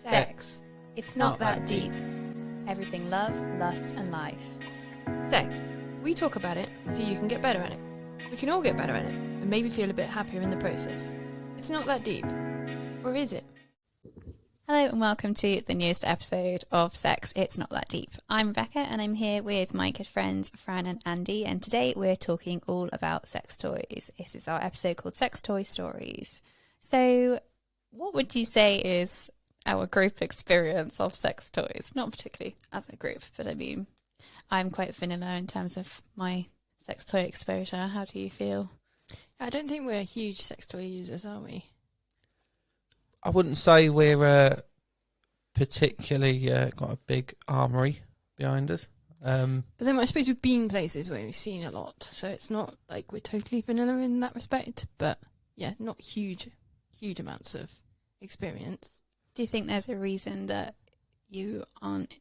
Sex. It's not that deep. Everything love, lust, and life. Sex. We talk about it so you can get better at it. We can all get better at it and maybe feel a bit happier in the process. It's not that deep. Or is it? Hello and welcome to the newest episode of Sex. It's not that deep. I'm Rebecca and I'm here with my good friends Fran and Andy, and today we're talking all about sex toys. This is our episode called Sex Toy Stories. So what would you say is our group experience of sex toys? Not particularly as a group, but I mean, I'm quite vanilla in terms of my sex toy exposure. How do you feel? I don't think we're huge sex toy users, are we? I wouldn't say we're particularly got a big armoury behind us. But then I suppose we've been places where we've seen a lot, so it's not like we're totally vanilla in that respect. But yeah, not huge amounts of experience. Do you think there's a reason that you aren't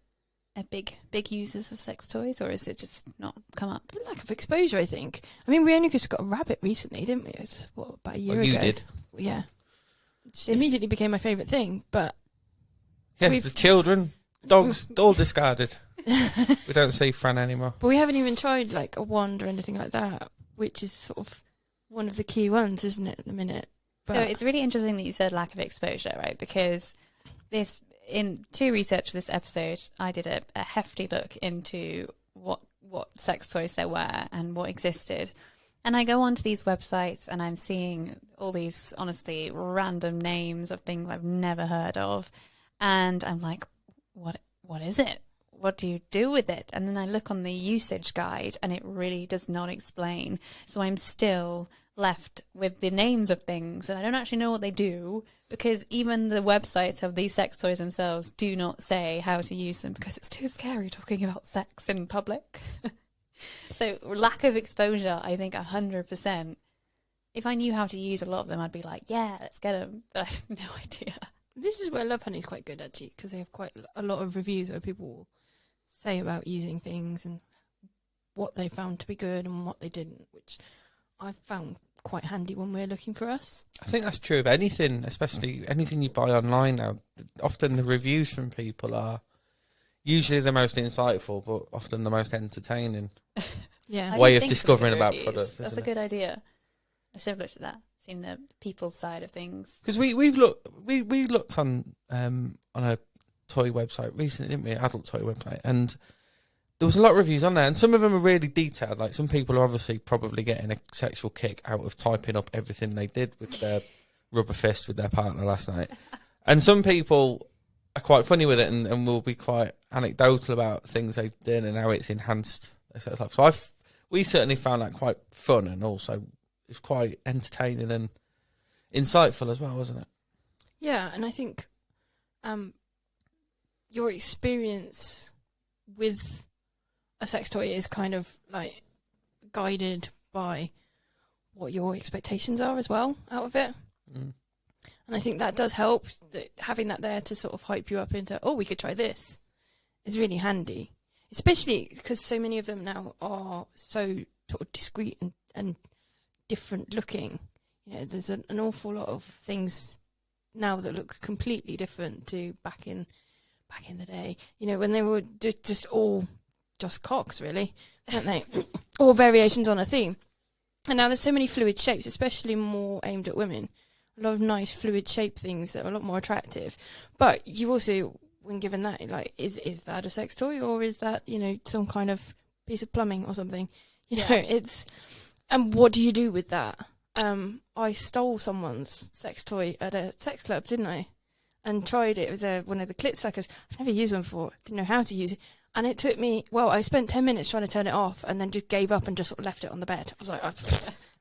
a big users of sex toys, or is it just not come up? A lack of exposure, I think. I mean, we only just got a rabbit recently, didn't we? It was, about a year ago? You did. Yeah. It immediately became my favourite thing, but... Yeah, the children, dogs, all discarded. We don't see Fran anymore. But we haven't even tried, like, a wand or anything like that, which is sort of one of the key ones, isn't it, at the minute? But so it's really interesting that you said lack of exposure, right? Because to research this episode, I did a hefty look into what sex toys there were and what existed. And I go onto these websites and I'm seeing all these, honestly, random names of things I've never heard of. And I'm like, what is it? What do you do with it? And then I look on the usage guide and it really does not explain. So I'm still left with the names of things and I don't actually know what they do, because even the websites of these sex toys themselves do not say how to use them because it's too scary talking about sex in public. So lack of exposure, I think 100%. If I knew how to use a lot of them, I'd be like, yeah, let's get them. But I have no idea. This is where Love Honey's quite good, actually, because they have quite a lot of reviews where people will say about using things and what they found to be good and what they didn't, which I found quite handy when we're looking for us. I think that's true of anything, especially anything you buy online now. Often the reviews from people are usually the most insightful, but often the most entertaining way of discovering about products. That's a good idea. I should have looked at that, seen the people's side of things. Because we looked on a toy website recently, didn't we? Adult toy website, and there was a lot of reviews on there, and some of them are really detailed. Like, some people are obviously probably getting a sexual kick out of typing up everything they did with their rubber fist with their partner last night. And some people are quite funny with it and will be quite anecdotal about things they did and how it's enhanced their sex life. So we certainly found that quite fun, and also it's quite entertaining and insightful as well, wasn't it? Yeah, and I think your experience with a sex toy is kind of like guided by what your expectations are as well out of it. And I think that does help, having that there to sort of hype you up into, oh, we could try this, is really handy, especially because so many of them now are so sort of discreet and different looking. You know, there's an awful lot of things now that look completely different to back in the day, you know, when they were just cocks, really, weren't they? Or variations on a theme. And now there's so many fluid shapes, especially more aimed at women. A lot of nice fluid shape things that are a lot more attractive. But you also, when given that, like, is that a sex toy, or is that, you know, some kind of piece of plumbing or something? You know, and what do you do with that? I stole someone's sex toy at a sex club, didn't I? And tried it. It was one of the clit suckers. I've never used one before. Didn't know how to use it. And it took me, I spent 10 minutes trying to turn it off and then just gave up and just sort of left it on the bed. I was like,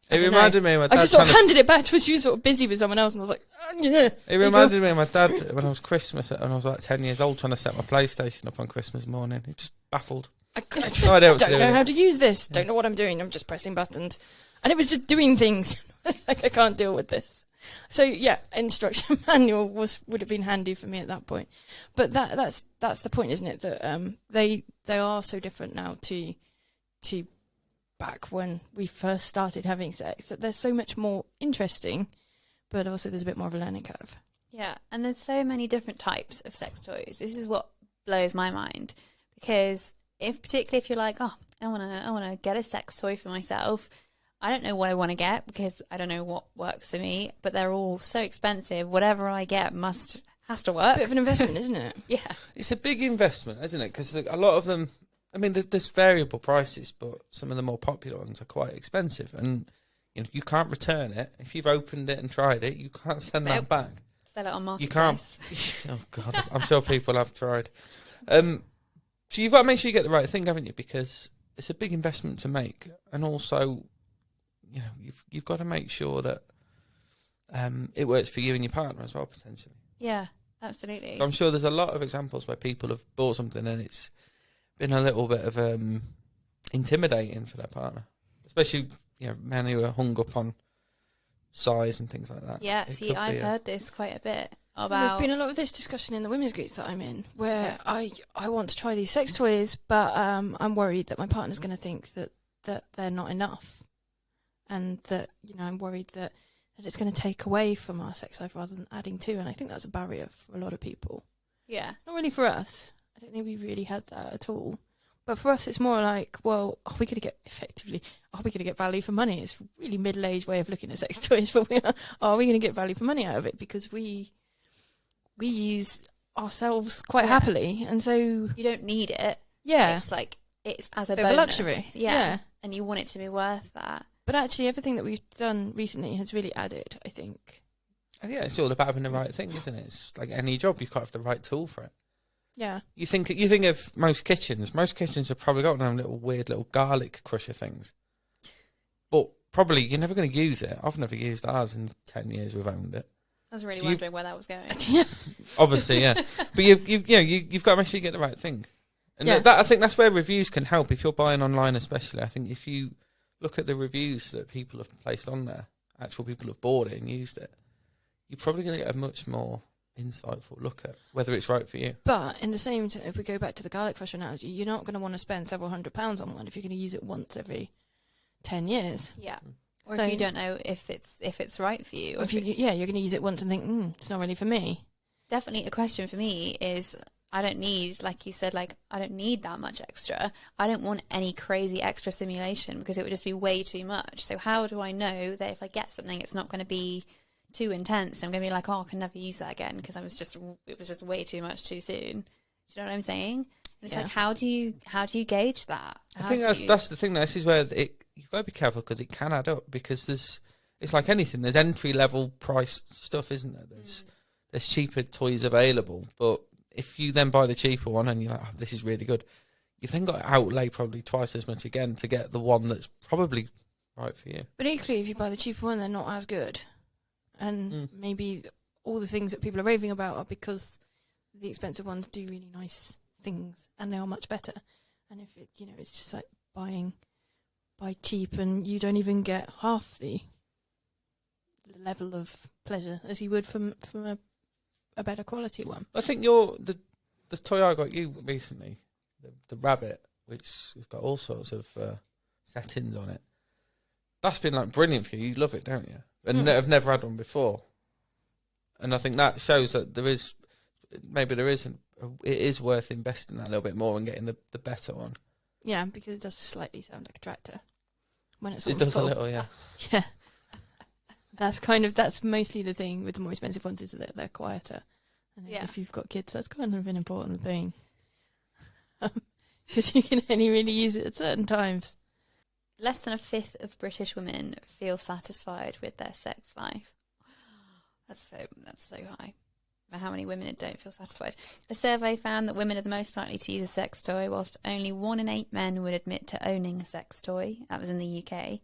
it reminded me of my dad. I just sort of handed it back to her. She was sort of busy with someone else, and I was like, yeah. It reminded me of my dad when I was when I was like 10 years old, trying to set my PlayStation up on Christmas morning. It just baffled. I don't know how to use this. Don't know what I'm doing. I'm just pressing buttons. And it was just doing things. Like, I can't deal with this. So yeah, instruction manual would have been handy for me at that point. But that's the point, isn't it? That they are so different now to back when we first started having sex, that they're so much more interesting, but also there's a bit more of a learning curve. Yeah, and there's so many different types of sex toys. This is what blows my mind, because particularly if you're like, oh, I wanna get a sex toy for myself. I don't know what I want to get because I don't know what works for me, but they're all so expensive. Whatever I get has to work. Bit of an investment, isn't it? Yeah, It's a big investment, isn't it? Because a lot of them, I mean, there's variable prices, but some of the more popular ones are quite expensive, and you can't return it. If you've opened it and tried it, you can't send that back. Sell it on Marketplace. Marketplace. You can't. Oh God, I'm sure people have tried. So you've got to make sure you get the right thing, haven't you? Because it's a big investment to make, and also, you've got to make sure that it works for you and your partner as well, potentially. Yeah, absolutely. So I'm sure there's a lot of examples where people have bought something and it's been a little bit of intimidating for their partner, especially men who are hung up on size and things like that. Yeah, see, I've heard this quite a bit about. There's been a lot of this discussion in the women's groups that I'm in, where I want to try these sex toys, but I'm worried that my partner's going to think that they're not enough, and that I'm worried that it's going to take away from our sex life rather than adding to. And I think that's a barrier for a lot of people. Yeah, not really for us. I don't think we've really had that at all. But for us, it's more like, well, are we going to get value for money? It's a really middle-aged way of looking at sex toys, but are we going to get value for money out of it? Because we use ourselves quite happily, and so you don't need it. Yeah, it's as a bit bonus. of a luxury. Yeah, and you want it to be worth that. But actually, everything that we've done recently has really added, I think. Yeah, it's all about having the right thing, isn't it? It's like any job, you've got to have the right tool for it. Yeah. You think of most kitchens. Most kitchens have probably got them weird little garlic crusher things. But probably you're never going to use it. I've never used ours in 10 years we've owned it. I was really wondering where that was going. Obviously, yeah. But you've got to make sure you get the right thing. And I think that's where reviews can help. If you're buying online especially, I think if you look at the reviews that people have placed on there, actual people have bought it and used it, you're probably going to get a much more insightful look at whether it's right for you. But in the same time, if we go back to the garlic crusher analogy, you're not going to want to spend several £100s on one if you're going to use it once every 10 years. Yeah. Or if you don't know if it's right for you. Or you're going to use it once and think, it's not really for me. Definitely a question for me is, I don't need, like you said, I don't need that much extra. I don't want any crazy extra simulation because it would just be way too much. So how do I know that if I get something, it's not going to be too intense? I'm going to be like, I can never use that again because it was just way too much too soon. Do you know what I'm saying? And it's like, how do you gauge that? I think that's the thing. This is where you've got to be careful because it can add up. Because it's like anything. There's entry level priced stuff, isn't there? There's cheaper toys available, but if you then buy the cheaper one and you're like, this is really good, you've then got to outlay probably twice as much again to get the one that's probably right for you. But equally, if you buy the cheaper one, they're not as good. And maybe all the things that people are raving about are because the expensive ones do really nice things and they are much better. And if it's just like buy cheap and you don't even get half the level of pleasure as you would from a better quality one. I think the toy I got you recently, the rabbit, which has got all sorts of settings on it. That's been brilliant for you. You love it, don't you? And I've never had one before. And I think that shows that it is worth investing that a little bit more and getting the better one. Yeah, because it does slightly sound like a tractor when it's It does full. a little, yeah. Yeah. That's mostly the thing with the more expensive ones, is that they're quieter. And if you've got kids, that's kind of an important thing. Because you can only really use it at certain times. Less than a fifth of British women feel satisfied with their sex life. That's so high. But how many women don't feel satisfied? A survey found that women are the most likely to use a sex toy, whilst only 1 in 8 men would admit to owning a sex toy. That was in the UK.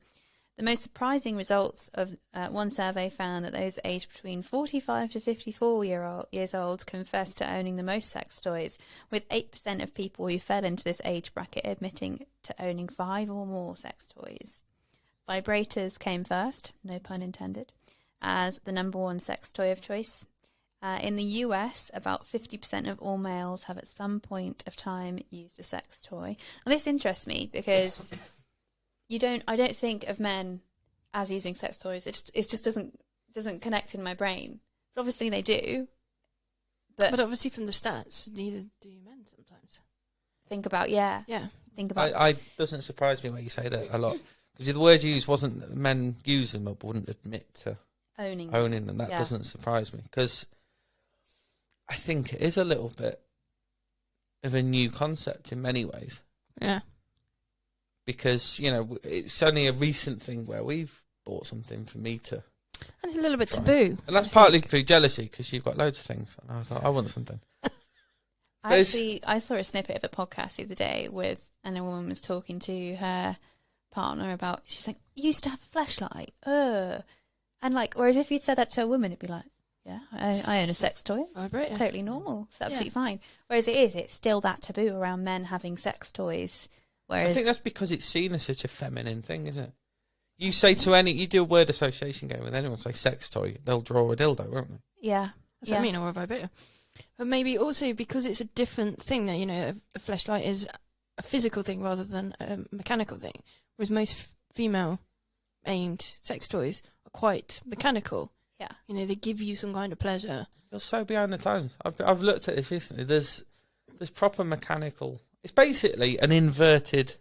The most surprising results of one survey found that those aged between 45 to 54 years old confessed to owning the most sex toys, with 8% of people who fell into this age bracket admitting to owning 5 or more sex toys. Vibrators came first, no pun intended, as the number 1 sex toy of choice. In the US, about 50% of all males have at some point of time used a sex toy. Now, this interests me because I don't think of men as using sex toys. It just doesn't connect in my brain. Obviously they do. But obviously from the stats, neither do men sometimes. Think about, think about. I doesn't surprise me when you say that a lot. Because the word used wasn't that men use them but wouldn't admit to owning them. That doesn't surprise me. Because I think it is a little bit of a new concept in many ways. Yeah. Because, it's only a recent thing where we've bought something for me to... And it's a little bit try. taboo. And that's partly through jealousy, because you've got loads of things. And I thought, I want something. I saw a snippet of a podcast the other day and a woman was talking to her partner about, she's like, you used to have a fleshlight. And like, whereas if you'd said that to a woman, it'd be like, yeah, I own a sex toy. It's totally normal. It's absolutely fine. Whereas it's still that taboo around men having sex toys. Whereas I think that's because it's seen as such a feminine thing, isn't it? You say you do a word association game with anyone, say sex toy, they'll draw a dildo, won't they? Yeah. That's what I mean, or a vibrator. But maybe also because it's a different thing that, a fleshlight is a physical thing rather than a mechanical thing. Whereas most female-aimed sex toys are quite mechanical. Yeah. They give you some kind of pleasure. You're so behind the times. I've looked at this recently. There's proper mechanical... It's basically an inverted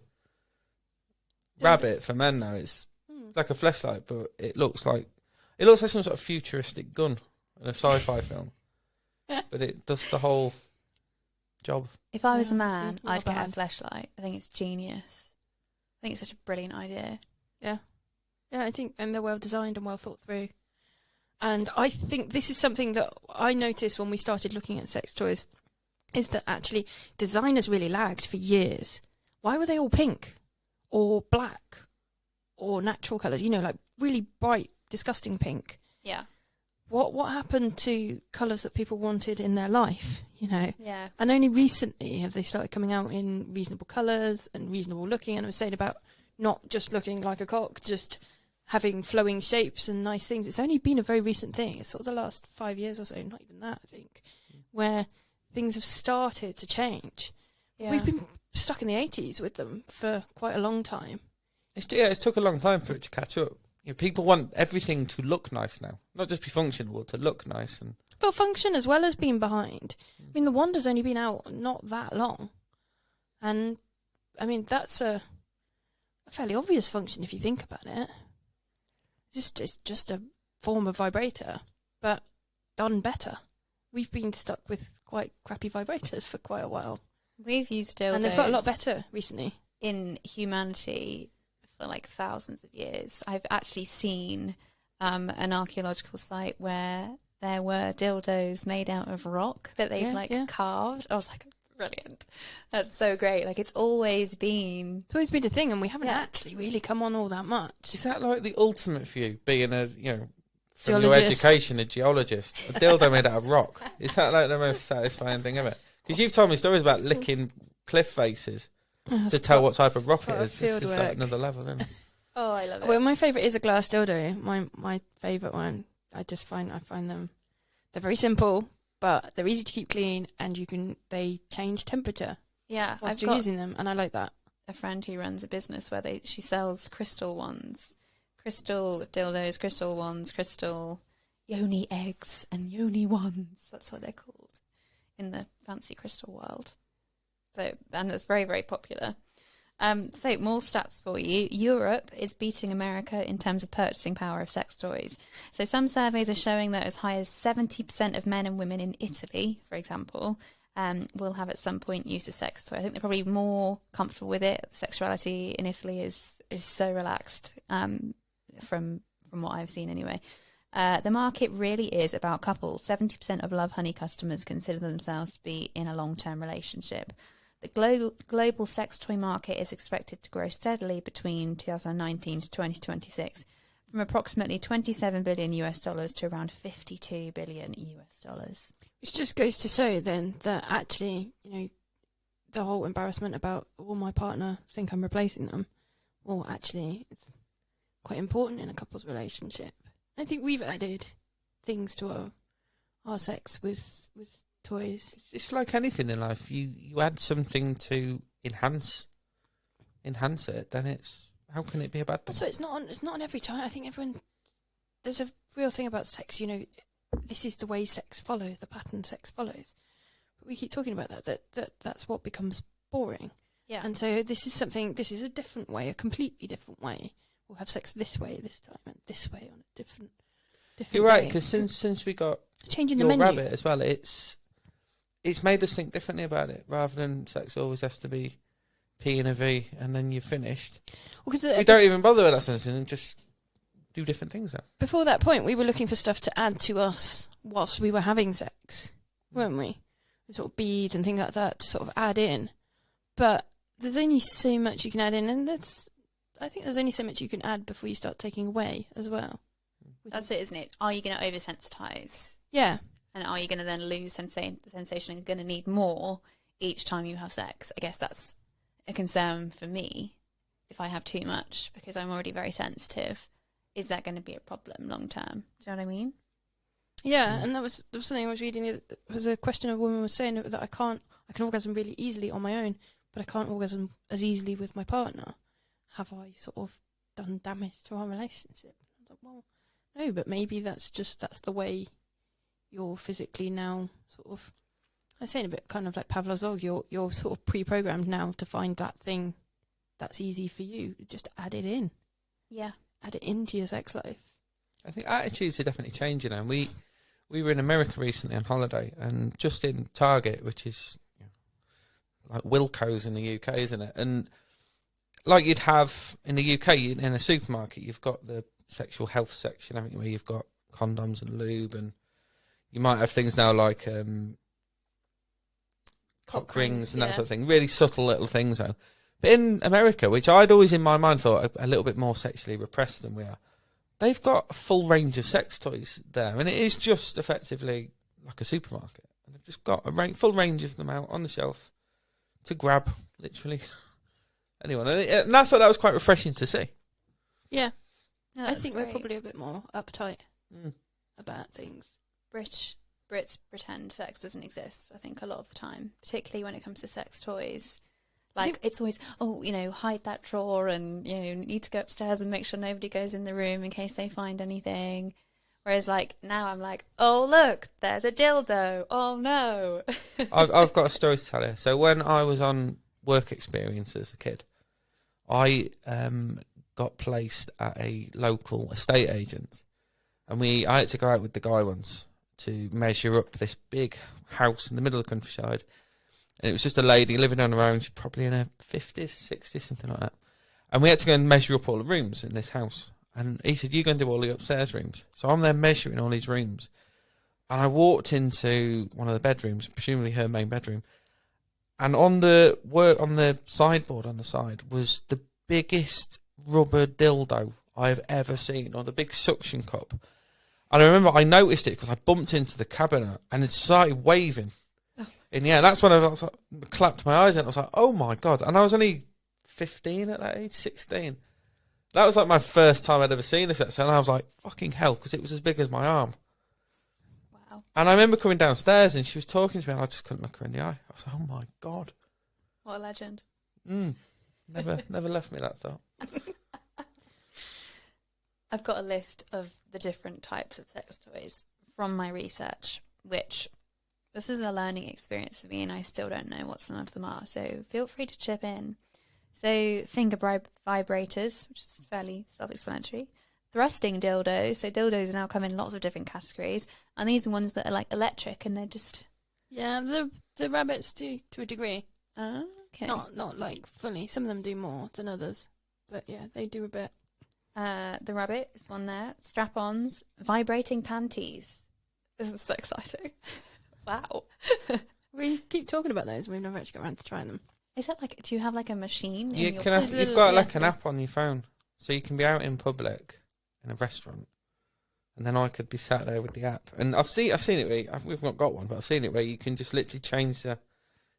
rabbit for men now. It's like a fleshlight, but it looks like some sort of futuristic gun in a sci-fi film. But it does the whole job. If I was a man, I'd get a fleshlight. I think it's genius. I think it's such a brilliant idea. Yeah. Yeah, I think, and they're well designed and well thought through. And I think this is something that I noticed when we started looking at sex toys, is that actually designers really lagged for years. Why were they all pink or black or natural colours? Like really bright, disgusting pink. Yeah. What happened to colours that people wanted in their life, Yeah. And only recently have they started coming out in reasonable colours and reasonable looking. And I was saying about not just looking like a cock, just having flowing shapes and nice things. It's only been a very recent thing. It's sort of the last 5 years or so, not even that, I think, where things have started to change. Yeah. We've been stuck in the 80s with them for quite a long time. It's took a long time for it to catch up. People want everything to look nice now, not just be functional, to look nice. But function as well as being behind. I mean, the Wanda's only been out not that long. And, I mean, that's a fairly obvious function if you think about it. It's just a form of vibrator, but done better. We've been stuck with quite crappy vibrators for quite a while. We've used dildos. And they've got a lot better recently. In humanity for like thousands of years. I've actually seen an archaeological site where there were dildos made out of rock that they've carved. I was like, brilliant. That's so great. Like it's always been a thing, and we haven't actually really come on all that much. Is that like the ultimate for you, being from your education, a geologist, a dildo made out of rock? Is that like the most satisfying thing ever? Because you've told me stories about licking cliff faces to tell what type of rock it is. This is like another level, isn't it? Oh, I love it. Well, my favourite is a glass dildo. My favourite one. I find them. They're very simple, but they're easy to keep clean, and they change temperature. Yeah, whilst you're using them, and I like that. A friend who runs a business where she sells crystal ones, crystal dildos, crystal wands, crystal yoni eggs, and yoni wands. That's what they're called in the fancy crystal world. So, and it's very, very popular. So more stats for you. Europe is beating America in terms of purchasing power of sex toys. So some surveys are showing that as high as 70% of men and women in Italy, for example, will have at some point used a sex toy. I think they're probably more comfortable with it. Sexuality in Italy is so relaxed, from what I've seen anyway. The market really is about couples. 70% of Love Honey customers consider themselves to be in a long-term relationship. The global sex toy market is expected to grow steadily between 2019 to 2026, from approximately $27 billion to around $52 billion. Which just goes to show then that actually, the whole embarrassment about, my partner think I'm replacing them, well, actually, it's quite important in a couple's relationship. I think we've added things to our sex with toys. It's like anything in life. You add something to enhance it, then how can it be a bad thing? So it's not on every time. I think there's a real thing about sex, this is the way sex follows, the pattern sex follows. But we keep talking about that's what becomes boring. Yeah. And so this is a different way, a completely different way. We'll have sex this way this time and this way on a different You're right, day. because since we got Changing the your menu. rabbit as well, it's made us think differently about it, rather than sex always has to be P and a V and then you're finished. Well, 'cause We don't even bother with that sentence and just do different things now. before that point, we were looking for stuff to add to us whilst we were having sex, weren't we? Sort of beads and things like that to sort of add in. But there's only so much you can add in, and I think there's only so much you can add before you start taking away as well. That's it, isn't it? Are you going to oversensitize? Yeah. And are you going to then lose sensation and going to need more each time you have sex? I guess that's a concern for me. If I have too much, because I'm already very sensitive, is that going to be a problem long term? Do you know what I mean? Yeah, and there was something I was reading. It was a question a woman was saying that I can orgasm really easily on my own, but I can't orgasm as easily with my partner. Have I sort of done damage to our relationship? I was like, well, no, but maybe that's the way you're physically now sort of. I was saying a bit kind of like Pavlov's dog. You're sort of pre-programmed now to find that thing that's easy for you. Just add it in. Yeah. Add it into your sex life. I think attitudes are definitely changing, and we were in America recently on holiday, and just in Target, which is like Wilko's in the UK, isn't it? And like you'd have in the UK, in a supermarket, you've got the sexual health section, haven't you, where you've got condoms and lube, and you might have things now like cock rings and that sort of thing. Really subtle little things, though. But in America, which I'd always in my mind thought a little bit more sexually repressed than we are, they've got a full range of sex toys there, and it is just effectively like a supermarket. And they've just got a full range of them out on the shelf to grab, literally. Anyone. And I thought that was quite refreshing to see. Yeah. No, I that's think great. we're probably a bit more uptight about things. Brits pretend sex doesn't exist, I think, a lot of the time, particularly when it comes to sex toys. Like, it's always, hide that drawer and, need to go upstairs and make sure nobody goes in the room in case they find anything. Whereas, like, now I'm like, oh, look, there's a dildo. Oh, no. I've got a story to tell you. So when I was on work experience as a kid, I got placed at a local estate agent. And I had to go out with the guy once to measure up this big house in the middle of the countryside. And it was just a lady living on her own. She's probably in her 50s, 60s, something like that. And we had to go and measure up all the rooms in this house. And he said, you go and do all the upstairs rooms. So I'm there measuring all these rooms. And I walked into one of the bedrooms, presumably her main bedroom. And on the sideboard on the side was the biggest rubber dildo I've ever seen, on a big suction cup. And I remember I noticed it because I bumped into the cabinet and it started waving. And yeah, that's when I clapped my eyes and I was like, oh my God. And I was only 15 at that age, 16. That was like my first time I'd ever seen this. And I was like, fucking hell, because it was as big as my arm. Wow. And I remember coming downstairs and she was talking to me and I just couldn't look her in the eye. I was like, oh my God. What a legend. Never left me that thought. I've got a list of the different types of sex toys from my research, which this was a learning experience for me and I still don't know what some of them are, so feel free to chip in. So finger vibrators, which is fairly self-explanatory. Thrusting dildos, so dildos now come in lots of different categories, and these are ones that are like electric and they're just... Yeah, the rabbits do to a degree. Okay. Not like fully. Some of them do more than others, but yeah, they do a bit. The rabbit is one there. Strap-ons, vibrating panties. This is so exciting. Wow. We keep talking about those and we've never actually got around to trying them. Is that like, do you have like a machine? You've in got your like an app on your phone, so you can be out in public in a restaurant, and then I could be sat there with the app. And I've seen it where we've not got one, but I've seen it where you can just literally change the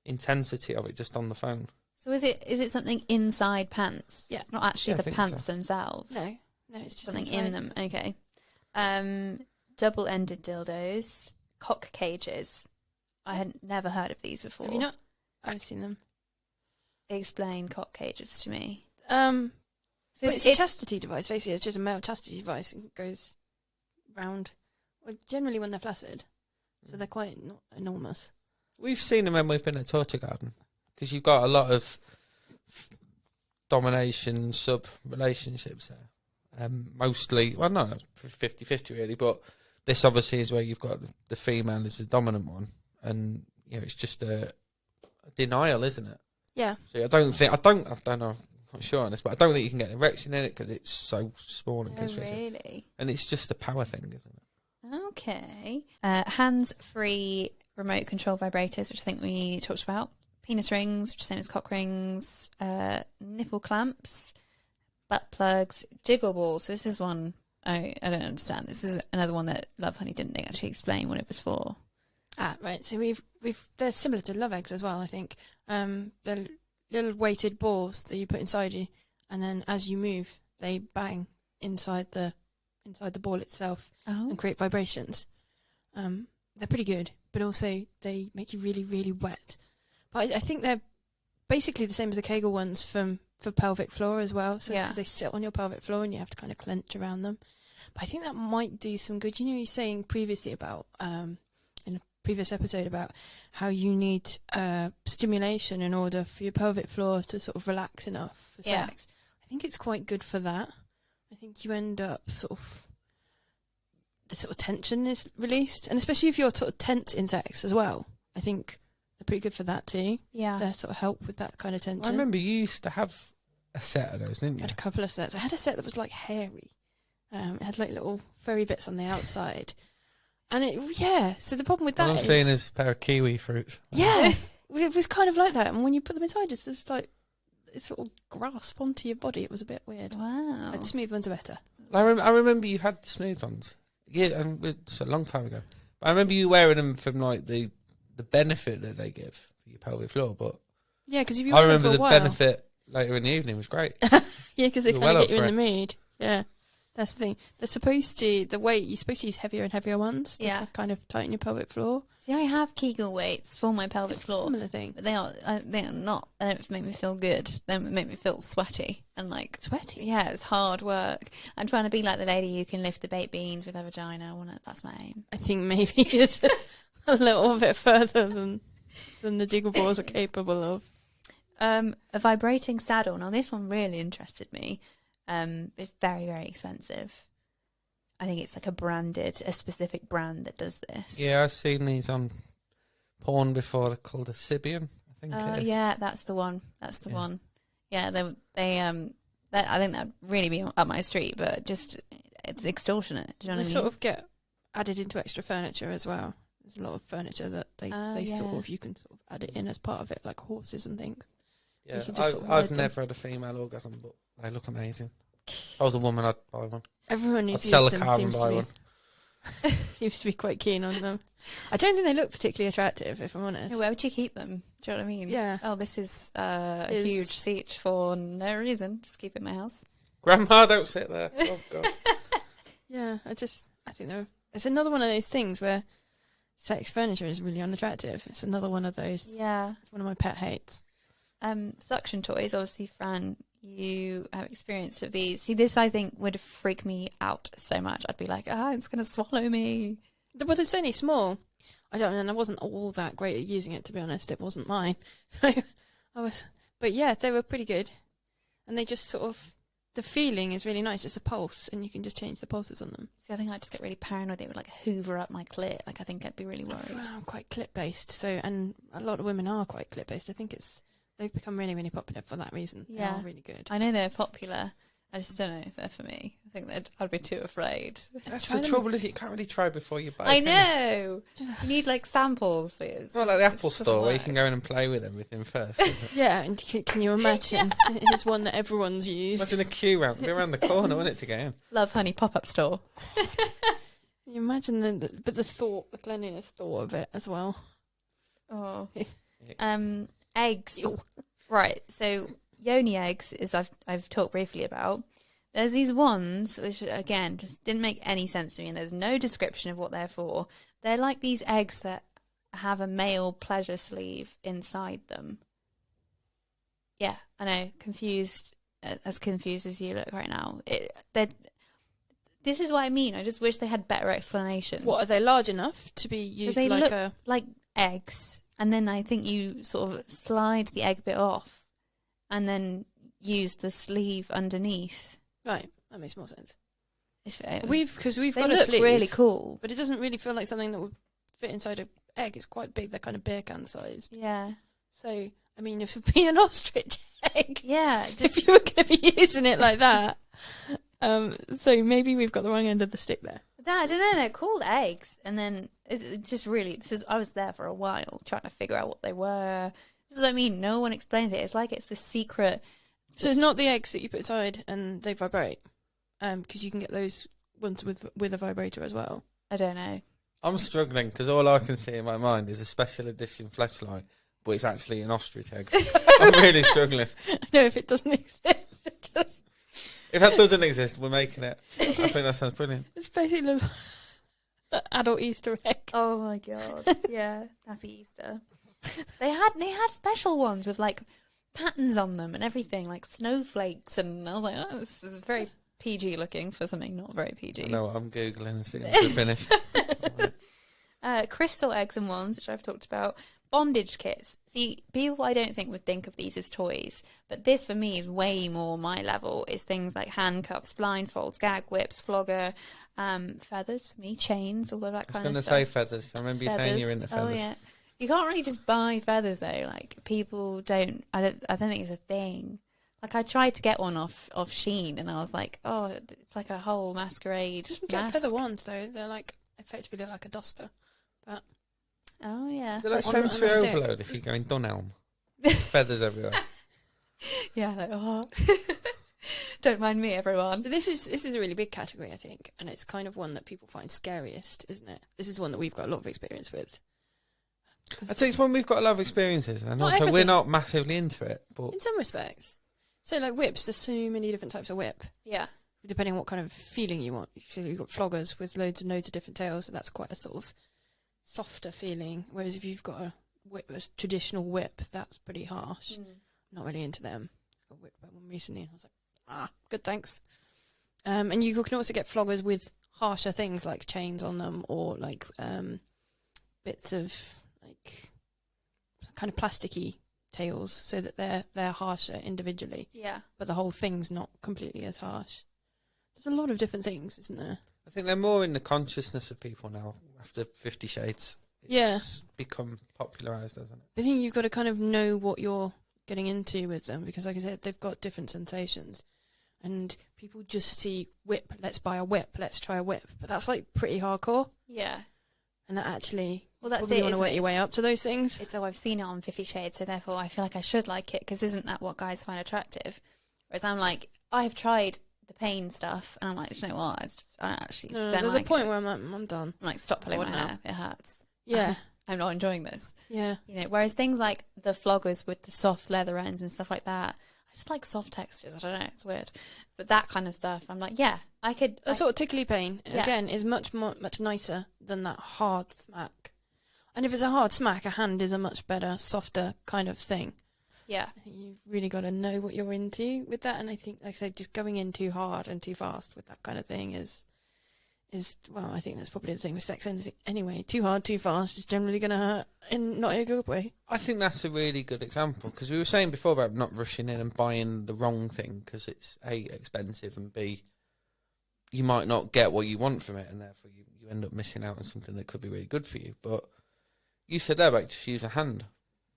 intensity of it just on the phone. So is it something inside pants? Yeah. It's not actually Yeah, I the think pants so. themselves. No, it's just Something inside. in them. Okay. Double-ended dildos, cock cages. I had never heard of these before. Have you not? I've seen them. Explain cock cages to me. So So it's a chastity device. Basically, it's just a male chastity device. It goes round Well, generally when they're flaccid, so they're quite not enormous. We've seen them when we've been at Torture Garden, because you've got a lot of domination sub-relationships there. Mostly, well, no, 50-50 really, but this obviously is where you've got the female as the dominant one, and it's just a denial, isn't it? Yeah. So I don't know, I'm not sure on this, but I don't think you can get an erection in it because it's so small and constricted. Really? And it's just a power thing, isn't it? Okay. Hands-free remote control vibrators, which I think we talked about. Penis rings, which is same as cock rings. Nipple clamps. Butt plugs. Jiggle balls. So this is one I don't understand. This is another one that Love Honey didn't actually explain what it was for. Ah, right. So they're similar to love eggs as well, I think. They're little weighted balls that you put inside you, and then as you move, they bang inside the ball itself and create vibrations. They're pretty good, but also they make you really, really wet. But I think they're basically the same as the Kegel ones for pelvic floor as well. So because they sit on your pelvic floor and you have to kind of clench around them. But I think that might do some good. You were saying previously about in a previous episode about how you need stimulation in order for your pelvic floor to sort of relax enough for sex. I think it's quite good for that. I think you end up the sort of tension is released, and especially if you're sort of tense in sex as well. I think they're pretty good for that too. Yeah. They sort of help with that kind of tension. I remember you used to have a set of those, didn't you? I had a couple of sets. I had a set that was like hairy. It had like little furry bits on the outside. And so the problem with that All I'm is... seeing is a pair of kiwi fruits. Yeah, it was kind of like that. And when you put them inside, it's just like, it sort of grasp onto your body. It was a bit weird. Wow. The smooth ones are better. I remember you had the smooth ones. Yeah, and it's a long time ago. But I remember you wearing them from like the benefit that they give for your pelvic floor. But yeah, because if you I wear them remember for a the while, benefit later in the evening was great. yeah, because they You're kind well of get up you in for the mood. Yeah, that's the thing. They're supposed to, you're supposed to use heavier and heavier ones to kind of tighten your pelvic floor. See, I have Kegel weights for my pelvic It's a floor. similar thing. But they are not. They don't make me feel good. They make me feel sweaty and like Sweaty? Yeah, it's hard work. I'm trying to be like the lady who can lift the baked beans with her vagina. That's my aim. I think maybe it's a little bit further than the jiggle balls are capable of. A vibrating saddle. Now this one really interested me. It's very, very expensive. I think it's like a specific brand that does this. Yeah, I've seen these on porn before. They're called a Sibian, I think it is. Yeah, that's the one. That's the one. Yeah, I think that'd really be up my street, but just it's extortionate. Do you know what I mean? They sort of get added into extra furniture as well. There's a lot of furniture that you can sort of add it in as part of it, like horses and things. Yeah, I've never had a female orgasm, but they look amazing. If I was a woman, I'd buy one. Everyone I'd who's sell a used them car and buy one. seems to be quite keen on them. I don't think they look particularly attractive, if I'm honest. Where would you keep them? Do you know what I mean? Yeah. Oh, this is a huge seat for no reason. Just keep it in my house. Grandma, don't sit there. Oh, God. Yeah, I think it's another one of those things where sex furniture is really unattractive. It's another one of those. Yeah. It's one of my pet hates. Suction toys, obviously, Fran, you have experience of these. See, this I think would freak me out so much. I'd be like, it's going to swallow me. But it's only small. I wasn't all that great at using it, to be honest. It wasn't mine. So but yeah, they were pretty good. And they just sort of, the feeling is really nice. It's a pulse, and you can just change the pulses on them. See, I think I'd just get really paranoid. They would like hoover up my clit. Like, I think I'd be really worried. Well, I'm quite clip-based, and a lot of women are quite clip-based. I think they've become really, really popular for that reason. Yeah. They are really good. I know they're popular. I just don't know if they're for me. I think I'd be too afraid. That's the trouble, is you can't really try before you buy. I know. You need like samples for yours. It's not like the Apple Store where you can go in and play with everything first. Is it? Yeah, and can you imagine? It's one that everyone's used. Imagine a queue around the corner, wouldn't it, to get in? Love Honey pop-up store. Can you imagine the cleanliness thought of it as well. Oh. Eggs. Ew. Right, so yoni eggs is I've talked briefly about. There's these ones which again just didn't make any sense to me, and there's no description of what they're for. They're like these eggs that have a male pleasure sleeve inside them. Yeah, I know, confused as you look right now. this is what I mean. I just wish they had better explanations. What, are they large enough to be used they like look a... like eggs, and then I think you sort of slide the egg bit off, and then use the sleeve underneath. Right, that makes more sense. We've got they a look sleeve, really cool, but it doesn't really feel like something that would fit inside an egg. It's quite big. They're kind of beer can sized. Yeah. So, I mean, if it would be an ostrich egg, Yeah. if you were going to be using it like that. So maybe we've got the wrong end of the stick there. I don't know. They're called eggs, and then it's just really. I was there for a while trying to figure out what they were. This is what I mean. No one explains it. It's like it's the secret. So it's not the eggs that you put aside and they vibrate, because you can get those ones with a vibrator as well. I don't know. I'm struggling because all I can see in my mind is a special edition fleshlight, but it's actually an ostrich egg. I'm really struggling. I know if it doesn't exist, it just... If that doesn't exist, we're making it. I think that sounds brilliant. It's basically an adult Easter egg. Oh my god! Yeah, happy Easter. They had special ones with like patterns on them and everything, like snowflakes, and I was like, oh, this is very PG looking for something not very PG. No, I'm googling and seeing if we're finished. Crystal eggs and wands, which I've talked about. Bondage kits. See, people I don't think would think of these as toys, but this for me is way more my level. Is things like handcuffs, blindfolds, gag whips, flogger, feathers for me, chains, all of that kind of stuff. I was going to say feathers. I remember you saying you're into feathers. Oh yeah. You can't really just buy feathers though. Like people don't. I don't think it's a thing. Like I tried to get one off Shein, and I was like, oh, it's like a whole masquerade. You can get feather wands though. They're like effectively like a duster, but. Oh yeah. They're like On a sensory stick. overload if you're going Dunelm. Feathers everywhere. Yeah. Like, oh. Don't mind me, everyone. So this is a really big category, I think, and it's kind of one that people find scariest, isn't it? This is one that we've got a lot of experience with. I'd say it's one we've got a lot of experiences, and also we're not massively into it. But in some respects, so like whips, there's so many different types of whip. Yeah. Depending on what kind of feeling you want. So you've got floggers with loads and loads of different tails, so that's quite a sort of softer feeling. Whereas if you've got a traditional whip, that's pretty harsh. Not really into them. I got whipped by one recently, and I was like, good, thanks. And you can also get floggers with harsher things like chains on them, or like bits of like kind of plasticky tails, so that they're harsher individually. Yeah. But the whole thing's not completely as harsh. There's a lot of different things, isn't there? I think they're more in the consciousness of people now after 50 Shades. It's become popularised, hasn't it? I think you've got to kind of know what you're getting into with them, because like I said, they've got different sensations. And people just see whip, let's buy a whip, let's try a whip. But that's like pretty hardcore. Yeah. And that actually, that's you want to work your way up to those things. It's I've seen it on 50 Shades, so therefore I feel like I should like it, because isn't that what guys find attractive? Whereas I'm like, I've tried the pain stuff, and I'm like, you know what? I actually don't there's like a point it. where I'm like, I'm done. I'm like, stop pulling my now. hair. It hurts. Yeah. I'm not enjoying this. Yeah. You know, whereas things like the floggers with the soft leather ends and stuff like that, I just like soft textures. I don't know, it's weird. But that kind of stuff, I'm like, yeah, I could. That sort of tickly pain, again, is much nicer than that hard smack. And if it's a hard smack, a hand is a much better, softer kind of thing. Yeah. I think you've really got to know what you're into with that. And I think, like I said, just going in too hard and too fast with that kind of thing is well, I think that's probably the thing with sex anyway. Too hard, too fast is generally going to hurt, not in a good way. I think that's a really good example, because we were saying before about not rushing in and buying the wrong thing, because it's A, expensive, and B, you might not get what you want from it, and therefore you end up missing out on something that could be really good for you. But you said there about just use a hand.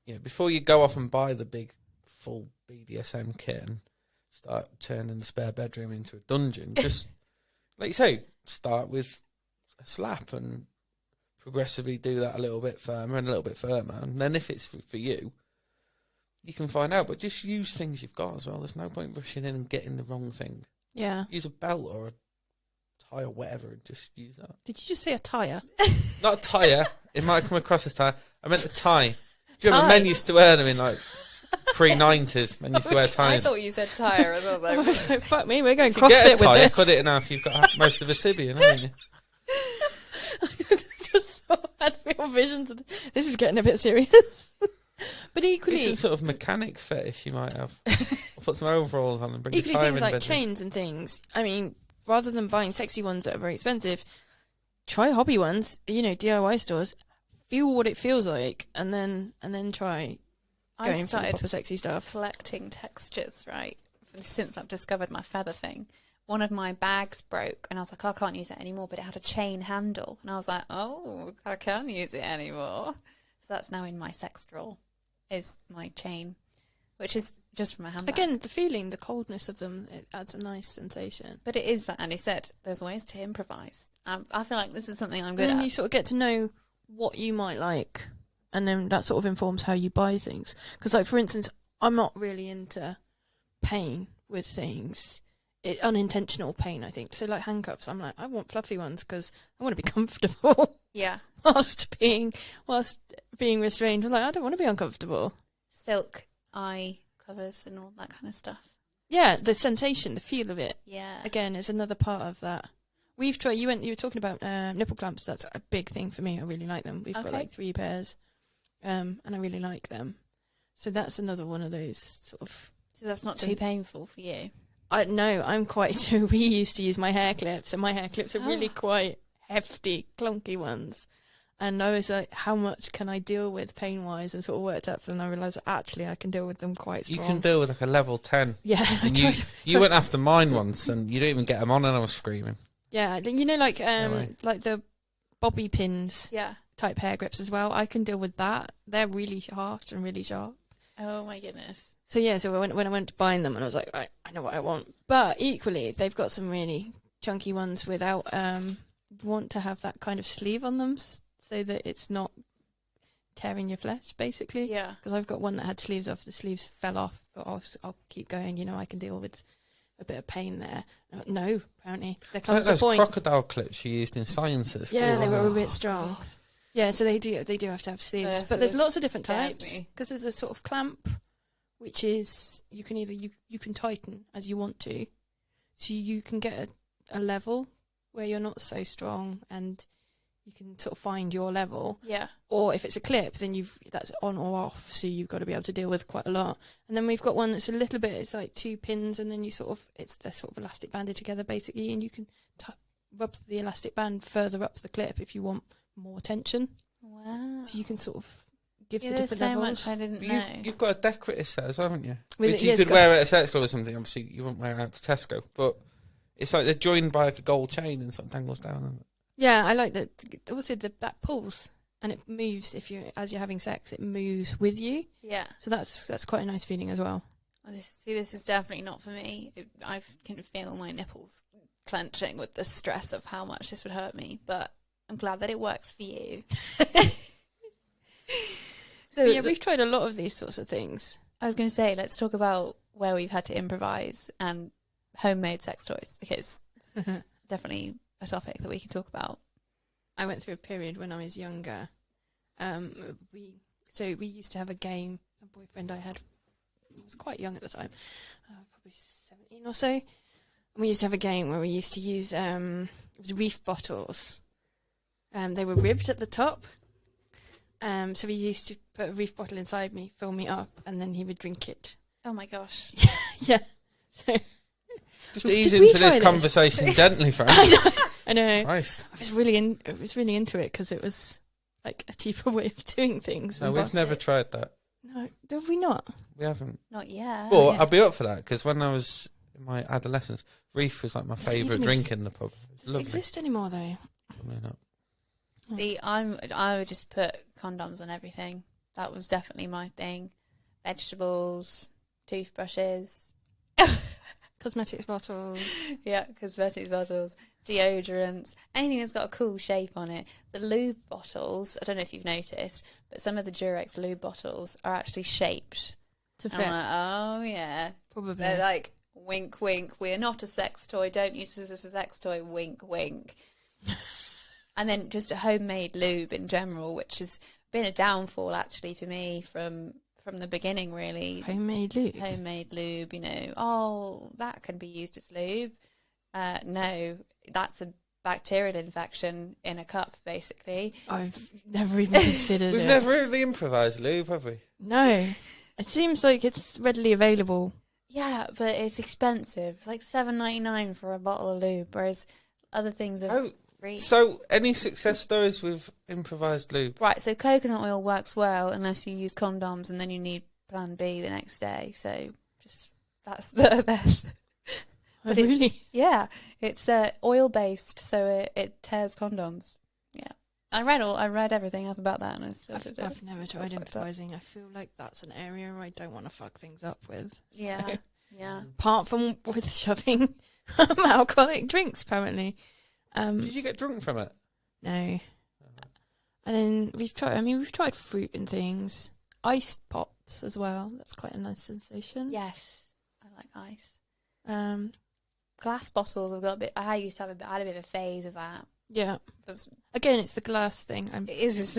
You know, before you go off and buy the big full BDSM kit and start turning the spare bedroom into a dungeon, just like you say, start with a slap and progressively do that a little bit firmer and a little bit firmer. And then if it's for you, you can find out. But just use things you've got as well. There's no point rushing in and getting the wrong thing. Yeah. Use a belt or a tie or whatever and just use that. Did you just say a tyre? Not a tyre. It might come across as tyre. I meant a tie. Do you remember men used to wear them in like pre-90s? Men used to wear I ties. thought you said tyre as well. I was like, fuck me, we're going You get CrossFit a tie, with this. cut it in half. You've got most of a Sibian, haven't you? Just thought I had real visions of this is getting a bit serious. But equally, It's some sort of mechanic fetish you might have. Or put some overalls on and bring a equally tie things in like bedroom. chains and things. I mean, rather than buying sexy ones that are very expensive, try hobby ones, DIY stores, feel what it feels like, and then try I going for the started proper sexy stuff. collecting textures, right? Since I've discovered my feather thing. One of my bags broke, and I was like, I can't use it anymore, but it had a chain handle. And I was like, oh, I can use it anymore. So that's now in my sex drawer, is my chain, which is just from a handbag. Again, the feeling, the coldness of them, it adds a nice sensation. But it is, like Andy said, there's ways to improvise. I feel like this is something I'm And good then at. you sort of get to know what you might like, and then that sort of informs how you buy things. Because, like, for instance, I'm not really into pain with things. Unintentional pain, I think. So, like handcuffs, I'm like, I want fluffy ones because I want to be comfortable Yeah. whilst being restrained. I'm like, I don't want to be uncomfortable. Silk eye covers and all that kind of stuff. Yeah, the sensation, the feel of it. Yeah. Again, is another part of that. We've tried. You were talking about nipple clamps. That's a big thing for me. I really like them. We've got like 3 pairs, and I really like them. So that's another one of those sort of. So that's not too painful for you. No, I'm quite. So we used to use my hair clips, and my hair clips are really quite hefty, clunky ones. And I was like, how much can I deal with pain-wise? And sort of worked up, and I realised actually I can deal with them quite strong. You can deal with like a level 10. Yeah, I And tried. you went after mine once, and you didn't even get them on, and I was screaming. Yeah, like like the bobby pins type hair grips as well. I can deal with that. They're really harsh and really sharp. Oh my goodness. So yeah, so when I went to buying them, and I was like, right, I know what I want. But equally, they've got some really chunky ones without want to have that kind of sleeve on them, so that it's not tearing your flesh, basically. Yeah. Because I've got one that had sleeves off. The sleeves fell off, but I'll keep going. I can deal with a bit of pain there. No, apparently there comes a point. Those crocodile clips you used in sciences. Yeah, they were a bit strong. Yeah, so they do have to have sleeves, so but there's lots of different scares types. me. Because there's a sort of clamp, which is you can either you can tighten as you want to, so you can get a level where you're not so strong, and you can sort of find your level. Yeah. Or if it's a clip, then that's on or off, so you've got to be able to deal with quite a lot. And then we've got one that's a little bit, it's like 2 pins, and then they're sort of elastic banded together basically, and you can rub the elastic band further up the clip if you want more tension. Wow. So you can sort of give the There's different so levels. much I didn't But know. you've got a decorative set as well, haven't you? With Which it- you yeah, could it's got- wear at a sex club or something. Obviously, you wouldn't wear it out to Tesco, but it's like they're joined by like a gold chain and sort of dangles down. Yeah, I like that. Also, that pulls and it moves as you're having sex. It moves with you. Yeah. So that's quite a nice feeling as well. This is definitely not for me. I can feel my nipples clenching with the stress of how much this would hurt me, but I'm glad that it works for you. So yeah, we've tried a lot of these sorts of things. I was going to say, let's talk about where we've had to improvise and homemade sex toys, because it's definitely a topic that we can talk about. I went through a period when I was younger. We used to have a game. A boyfriend I had was quite young at the time, probably 17 or so. And we used to have a game where we used to use reef bottles. They were ribbed at the top. So we used to put a reef bottle inside me, fill me up, and then he would drink it. Oh my gosh. Yeah. So, Just ease Did we into try this this? conversation gently, Frank. I know. Christ. I was really into it because it was like a cheaper way of doing things. No, and we've boss never it. tried that. No, have we not? We haven't. Not yet. But yeah. I'd be up for that, because when I was in my adolescence, reef was like my Does it favourite even drink in the pub. It was Does it lovely. exist anymore though? Probably not. See, I would just put condoms on everything. That was definitely my thing. Vegetables, toothbrushes. Cosmetics bottles. Yeah, cosmetics bottles, deodorants, anything that's got a cool shape on it. The lube bottles, I don't know if you've noticed, but some of the Durex lube bottles are actually shaped. To And I'm like, oh yeah. Probably. They're like, wink, wink, we're not a sex toy, don't use this as a sex toy, wink, wink. And then just a homemade lube in general, which has been a downfall actually for me from the beginning, really. Homemade lube. Homemade lube, oh, that can be used as lube. No, that's a bacterial infection in a cup, basically. I've never even considered We've it. never really improvised lube, have we? No. It seems like it's readily available. Yeah, but it's expensive. It's like $7.99 for a bottle of lube, whereas other things are free. So, any success stories with improvised lube? Right, so coconut oil works well unless you use condoms, and then you need Plan B the next day. So that's the best. But really? Yeah, it's oil based, so it tears condoms. Yeah, I read everything up about that, and I still did it. I've never tried improvising. I feel like that's an area I don't want to fuck things up with. Yeah, So, yeah. apart from with shoving alcoholic drinks, apparently. Did you get drunk from it? No. And then we've tried fruit and things. Iced pops as well. That's quite a nice sensation. Yes, I like ice. Glass bottles. I've got a bit. I used to have I had a bit of a phase of that. Yeah. Again, it's the glass thing. It is.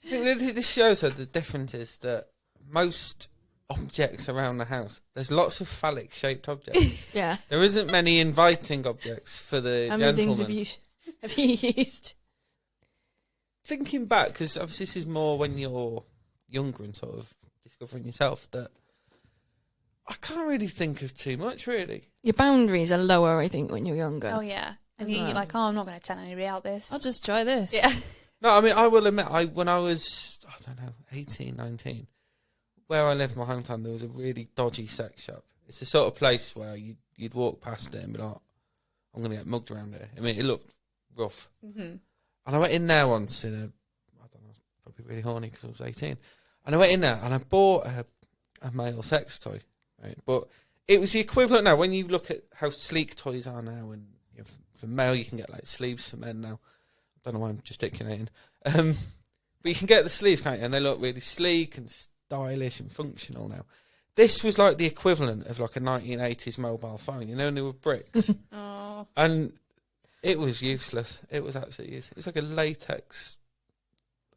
This shows her the difference is that most objects around the house, there's lots of phallic shaped objects. Yeah. There isn't many inviting objects for the How many gentleman. things have you used? Thinking back, because obviously this is more when you're younger and sort of discovering yourself, that I can't really think of too much, really. Your boundaries are lower, I think, when you're younger. Oh yeah, and you're like, oh, I'm not going to tell anybody about this. I'll just try this. Yeah. No, I mean, I will admit, when I was, 18, 19, where I lived in my hometown, there was a really dodgy sex shop. It's the sort of place where you'd walk past it and be like, I'm going to get mugged around here. I mean, it looked rough. Mm-hmm. And I went in there once I was probably really horny because I was 18. And I went in there and I bought a male sex toy, right? But it was the equivalent now, when you look at how sleek toys are now, and for male you can get like sleeves for men now. I don't know why I'm gesticulating. But you can get the sleeves, can't you? And they look really sleek and stylish and functional now. This was like the equivalent of like a 1980s mobile phone, and they were bricks. Oh. And it was useless. It was absolutely useless. It was like a latex,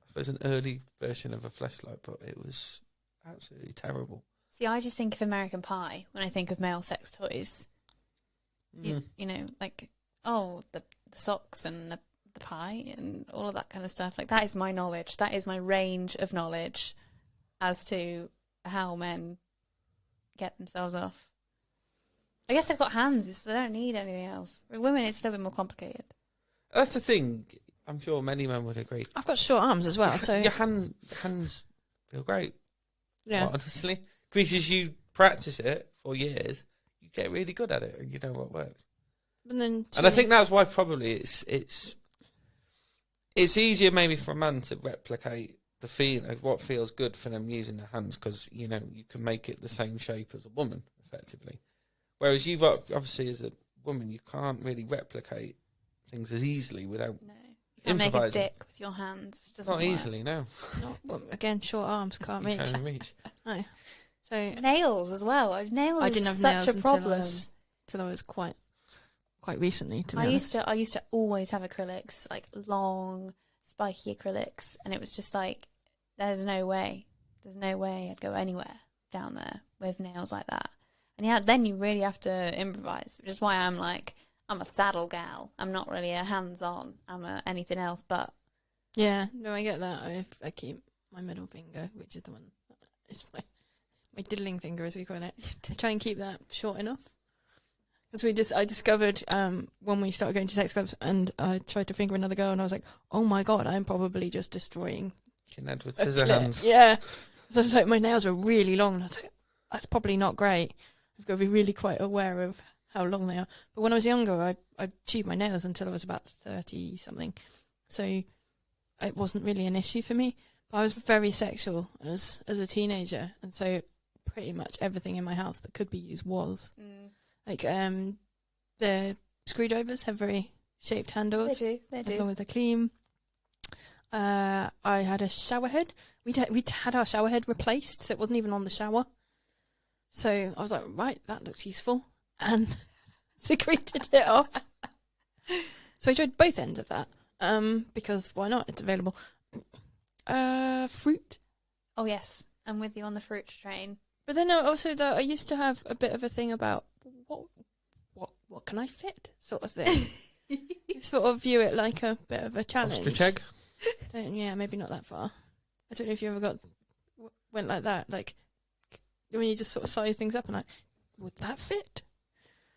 I suppose an early version of a fleshlight, but it was absolutely terrible. See, I just think of American Pie when I think of male sex toys. You know, like, the socks and the pie and all of that kind of stuff. Like, that is my knowledge. That is my range of knowledge as to how men get themselves off. I guess I've got hands, so I don't need anything else. With women, it's a little bit more complicated. That's the thing. I'm sure many men would agree. I've got short arms as well, so Your hands feel great. yeah. Honestly. Because you practice it for years, you get really good at it and you know what works. And I think that's why probably it's easier maybe for a man to replicate the feeling of what feels good for them using their hands, because you can make it the same shape as a woman effectively. Whereas you've obviously, as a woman, you can't really replicate things as easily without you can't make a dick with your hands. It doesn't Not work. easily, no. Again, short arms can't You reach. can't reach. No. So Nails as well. Nails. I didn't have such nails a problem. until I was quite recently. To be I honest. used to always have acrylics, like long, spiky acrylics, and it was just like, there's no way I'd go anywhere down there with nails like that. And then you really have to improvise, which is why I'm a saddle gal. I'm not really a hands-on. I'm anything else but. Yeah, no, I get that. I keep my middle finger, which is the one. It's my diddling finger, as we call it, to try and keep that short enough. Because I discovered when we started going to sex clubs, and I tried to finger another girl, and I was like, oh my god, I'm probably just destroying. King Edward Scissorhands. Yeah. So I was like, my nails are really long, and I was like, that's probably not great. I've got to be really quite aware of how long they are. But when I was younger, I chewed my nails until I was about 30 something, so it wasn't really an issue for me. But I was very sexual as a teenager, and so pretty much everything in my house that could be used was. Like, the screwdrivers have very shaped handles. They do. As long as they're clean. I had a shower head. We'd had our shower head replaced, so it wasn't even on the shower. So I was like, right, that looks useful, and secreted it off. So I tried both ends of that, because why not? It's available. Fruit. Oh yes, I'm with you on the fruit train. But then also though, I used to have a bit of a thing about what can I fit, sort of thing. You sort of view it like a bit of a challenge. Ostrich egg? Yeah, maybe not that far. I don't know if you ever went like that, like when you just sort of size things up and like, would that fit?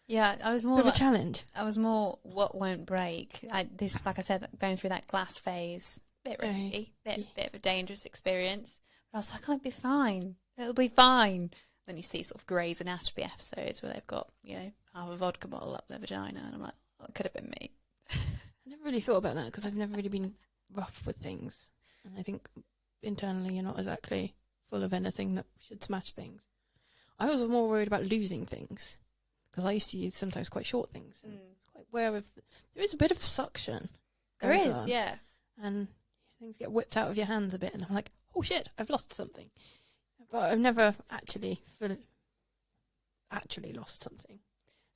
Yeah, I was more Bit of a challenge. I was more what won't break. Like I said, going through that glass phase, bit risky, bit of a dangerous experience. But I was like, I'd be fine. It'll be fine. Then you see sort of Grey's Anatomy episodes where they've got, half a vodka bottle up their vagina, and I'm like, oh, it could have been me. I never really thought about that because I've never really been rough with things, and I think internally you're not exactly full of anything that should smash things. I was more worried about losing things because I used to use sometimes quite short things. And it's quite aware of there is a bit of suction. There is, on, yeah. and things get whipped out of your hands a bit, and I'm like, oh shit, I've lost something. But I've never actually lost something.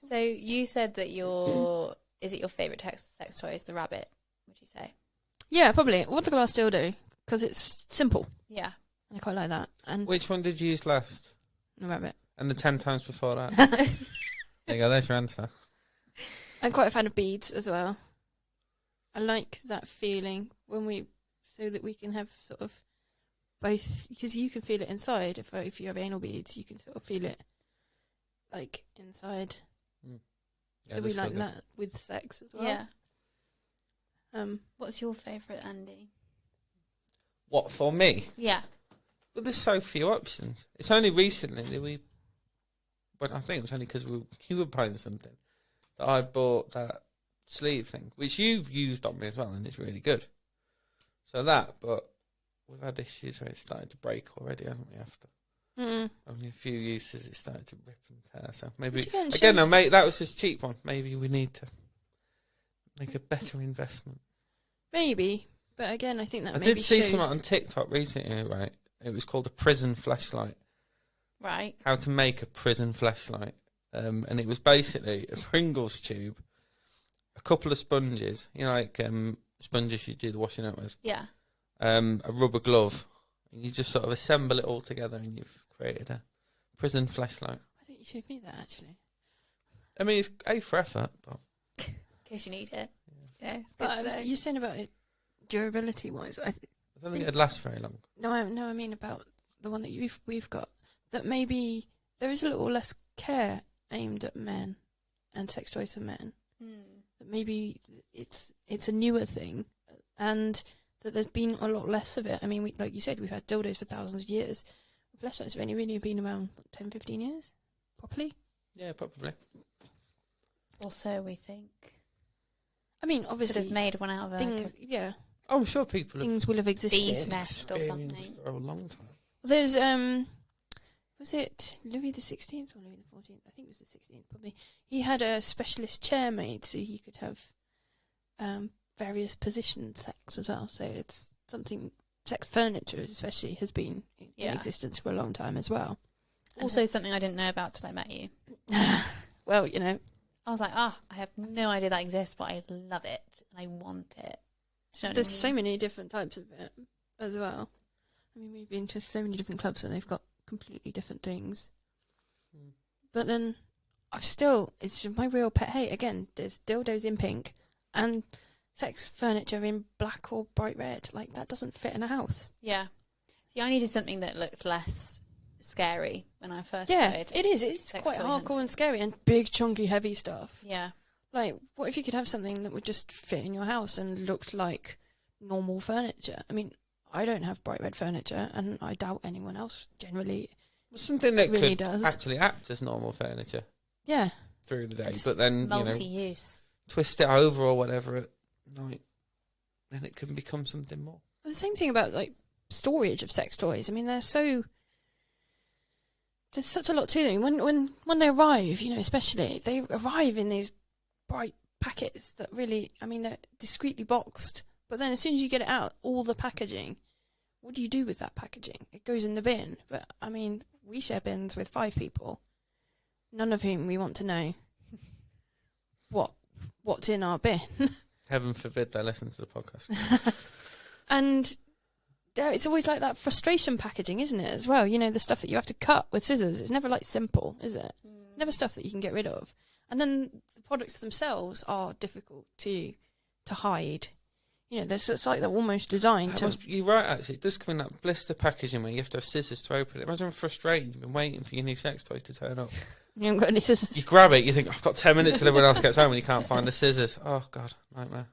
So you said that is it your favourite sex toy is the rabbit, would you say? Yeah, probably. What the glass dildo, because it's simple. Yeah. I quite like that. And Which one did you use last? the rabbit. And the 10 times before that? There you go, there's your answer. I'm quite a fan of beads as well. I like that feeling so that we can have sort of both, because you can feel it inside. If you have anal beads, you can sort of feel it like inside. Yeah, So we like that with sex as well. Yeah. What's your favourite, Andy? What, for me? Yeah. Well, there's so few options. It's only recently that but I think it was only because you were buying something that I bought that sleeve thing, which you've used on me as well, and it's really good. So but we've had issues where it's started to break already, haven't we? After only a few uses, it started to rip and tear. So maybe again, mate, that was just cheap one. Maybe we need to make a better investment. Maybe, but again, I think that I did see something on TikTok recently, right? It was called a prison fleshlight. Right. How to make a prison fleshlight. And it was basically a Pringles tube, a couple of sponges, like sponges you do the washing up with. Yeah. A rubber glove. And you just sort of assemble it all together and you've created a prison fleshlight. I think you showed me that, actually. I mean, it's A for effort, but... In case you need it. Yeah. But you're saying about it durability-wise, I don't think it'd last very long. No, I mean about the one that we've got. That maybe there is a little less care aimed at men and sex toys for men. That maybe it's a newer thing, and that there's been a lot less of it. I mean, like you said, we've had dildos for thousands of years. Fleshlights have only really been around 10, 15 years, properly. Yeah, probably. Or so we think. I mean, obviously, could have made one out of things. Yeah. I'm sure people things will have existed. Bee's nest or something for a long time. There's was it Louis the 16th or Louis the 14th? I think it was the 16th, probably. He had a specialist chair made so he could have various position sex as well. So it's something, sex furniture especially has been in existence for a long time as well. Also something I didn't know about till I met you. Well, I was like, I have no idea that exists, but I love it and I want it. There's so many different types of it as well. I mean, we've been to so many different clubs and they've got completely different things. But then it's my real pet hate. Again, there's dildos in pink and sex furniture in black or bright red. Like, that doesn't fit in a house. Yeah. See, I needed something that looked less scary when I first started. Yeah, it is. It's quite hardcore and scary and big, chunky, heavy stuff. Yeah. Like, what if you could have something that would just fit in your house and looked like normal furniture? I mean, I don't have bright red furniture, and I doubt anyone else generally something that really could does. Actually act as normal furniture. Yeah. Through the day, it's but then multi-use. Twist it over or whatever at night, then it can become something more. The same thing about like storage of sex toys. I mean, there's such a lot to them. When they arrive, especially they arrive in these bright packets that really, I mean, they're discreetly boxed. But then as soon as you get it out, all the packaging, what do you do with that packaging? It goes in the bin. But, I mean, we share bins with 5 people, none of whom we want to know what's in our bin. Heaven forbid they listen to the podcast. And it's always like that frustration packaging, isn't it, as well? The stuff that you have to cut with scissors. It's never, like, simple, is it? It's never stuff that you can get rid of. And then the products themselves are difficult to hide. you know, it's like they're almost designed to. You're right, actually. It does come in that blister packaging where you have to have scissors to open it. Imagine how frustrating you've been waiting for your new sex toy to turn up. You haven't got any scissors. You grab it, you think, I've got 10 minutes till everyone else gets home, and you can't find the scissors. Oh, God, nightmare.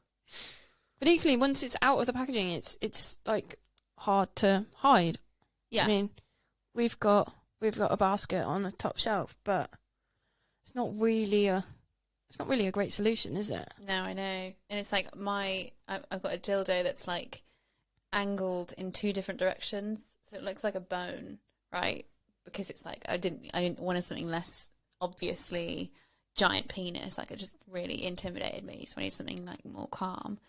But equally, once it's out of the packaging, it's like hard to hide. Yeah. I mean, we've got a basket on the top shelf, but it's not really a great solution, is it? No, I know. And it's like I've got a dildo that's like angled in 2 different directions, so it looks like a bone, right? Because it's like I didn't want something less obviously giant penis. Like, it just really intimidated me, so I need something like more calm.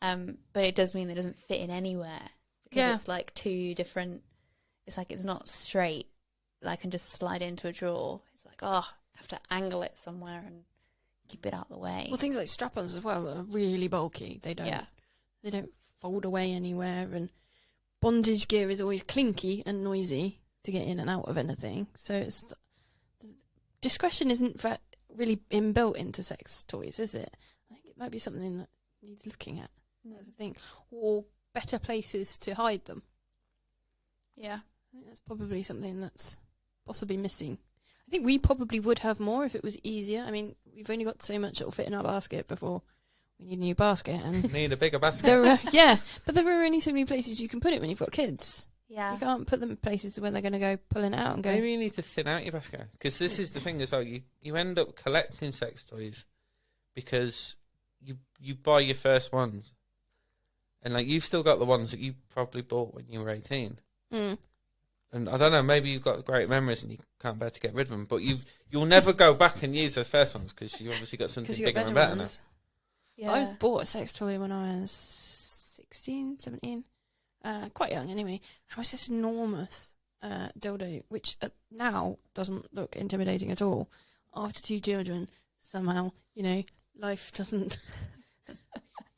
But it does mean that it doesn't fit in anywhere because it's like 2 different. It's like it's not straight. Like, I can just slide into a drawer. It's like, I have to angle it somewhere and keep it out of the way. Well, things like strap-ons as well are really bulky. They don't fold away anywhere, and bondage gear is always clinky and noisy to get in and out of anything. So discretion isn't really inbuilt into sex toys, is it? I think it might be something that needs looking at. That's the thing, or better places to hide them. Yeah, I think that's probably something that's possibly missing. I think we probably would have more if it was easier. I mean, we've only got so much that'll fit in our basket before we need a new basket. And Need a bigger basket. But there are only so many places you can put it when you've got kids. yeah. You can't put them in places where they're going to go pulling it out and go. Maybe you need to thin out your basket, because this is the thing as well. You end up collecting sex toys because you buy your first ones, and like you've still got the ones that you probably bought when you were 18. Mm. And I don't know, maybe you've got great memories and you can't bear to get rid of them, but you'll never go back and use those first ones because you obviously got something bigger and better now. Yeah. I was bought a sex toy when I was 16, 17, quite young anyway. I was this enormous dildo, which now doesn't look intimidating at all. After 2 children, somehow, you know, life doesn't.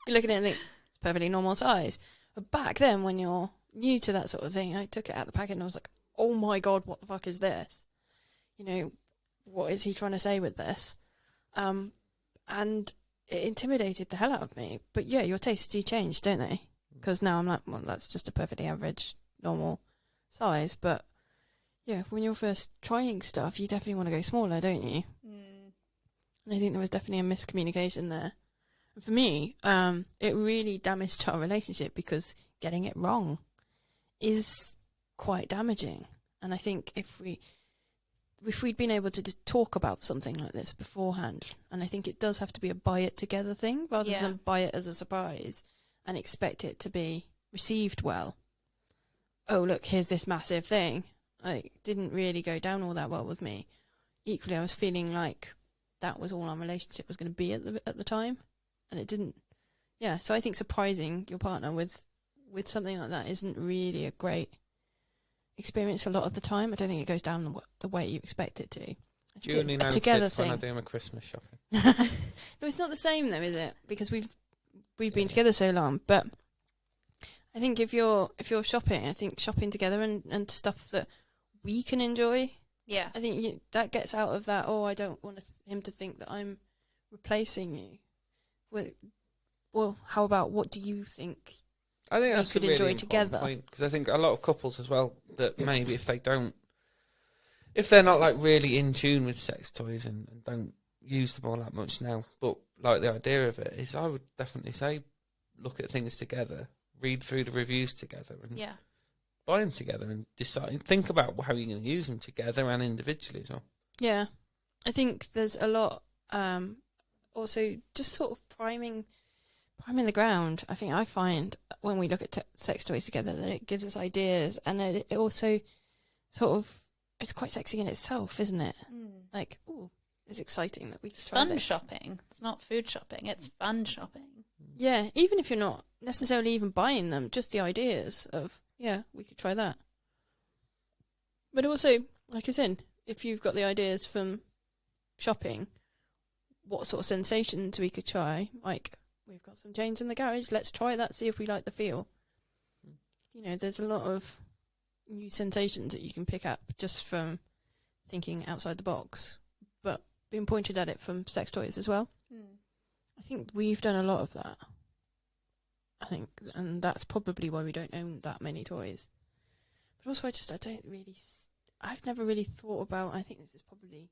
You look at it and think it's perfectly normal size. But back then, when you're new to that sort of thing, I took it out of the packet and I was like, oh my God, what the fuck is this? You know, what is he trying to say with this? And it intimidated the hell out of me. But yeah, your tastes do change, don't they? Because now I'm like, well, that's just a perfectly average, normal size. But yeah, when you're first trying stuff, you definitely want to go smaller, don't you? Mm. And I think there was definitely a miscommunication there. And for me, it really damaged our relationship because getting it wrong is quite damaging. And I think if we'd been able to talk about something like this beforehand, and I think it does have to be a buy it together thing rather than buy it as a surprise and expect it to be received well. Oh, look, here's this massive thing. Like, didn't really go down all that well with me. Equally, I was feeling like that was all our relationship was going to be at the time, and it didn't. Yeah, so I think surprising your partner with something like that isn't really a great experience a lot of the time. I don't think it goes down the way you expect it to. Julie a together thing. When I do my Christmas shopping. No, it's not the same though, is it? Because we've been together so long. But I think if you're shopping, I think shopping together and stuff that we can enjoy. Yeah. I think that gets out of that. Oh, I don't want him to think that I'm replacing you. Well, how about what do you think? I think that's could a really enjoy important together. point, because I think a lot of couples as well that maybe if they're not like really in tune with sex toys and don't use them all that much now, but like the idea of it is, I would definitely say look at things together, read through the reviews together, and buy them together and decide. Think about how you're going to use them together and individually as well. Yeah, I think there's a lot. Also, just sort of priming the ground. I think I find when we look at sex toys together that it gives us ideas, and it also sort of, it's quite sexy in itself, isn't it? Mm. Like, ooh, it's exciting that we It's try fun this. shopping. It's not food shopping. It's fun shopping. Yeah, even if you're not necessarily even buying them, just the ideas of, yeah, we could try that. But also, like I said, if you've got the ideas from shopping, what sort of sensations we could try, like, we've got some chains in the garage, let's try that, see if we like the feel. You know, there's a lot of new sensations that you can pick up just from thinking outside the box, but being pointed at it from sex toys as well. Mm. I think we've done a lot of that. I think, and that's probably why we don't own that many toys. But also, I've never really thought about, I think this is probably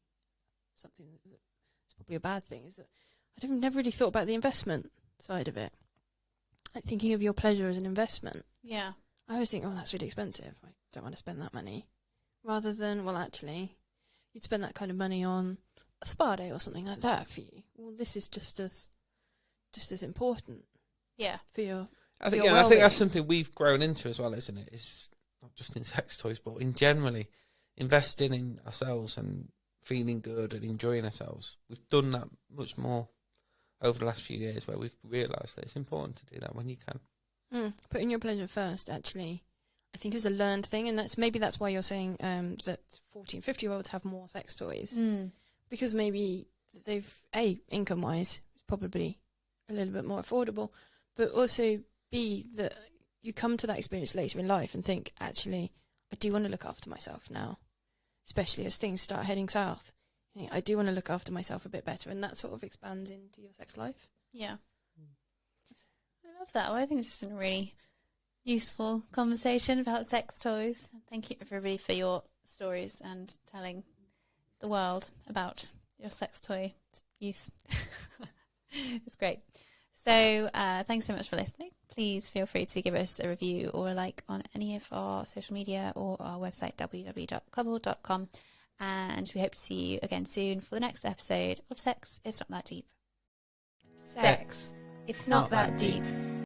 something that's probably a bad thing, is that I've never really thought about the investment side of it. Like thinking of your pleasure as an investment. Yeah. I always think, oh, that's really expensive. I don't want to spend that money. Rather than, well, actually, you'd spend that kind of money on a spa day or something like that for you. Well, this is just as important. Yeah. For your I think well-being. I think that's something we've grown into as well, isn't it? It's not just in sex toys, but in generally investing in ourselves and feeling good and enjoying ourselves. We've done that much more over the last few years, where we've realised that it's important to do that when you can. Putting your pleasure first, actually, I think is a learned thing, and that's why you're saying that 40 and 50-year-olds have more sex toys, because maybe they've income-wise probably a little bit more affordable, but also B, that you come to that experience later in life and think, actually, I do want to look after myself now, especially as things start heading south. I do want to look after myself a bit better, and that sort of expands into your sex life. Yeah. I love that. Well, I think this has been a really useful conversation about sex toys. Thank you, everybody, for your stories and telling the world about your sex toy use. It's great. So thanks so much for listening. Please feel free to give us a review or a like on any of our social media or our website, www.clubhall.com. And we hope to see you again soon for the next episode of Sex It's Not That Deep. Sex. It's not that deep.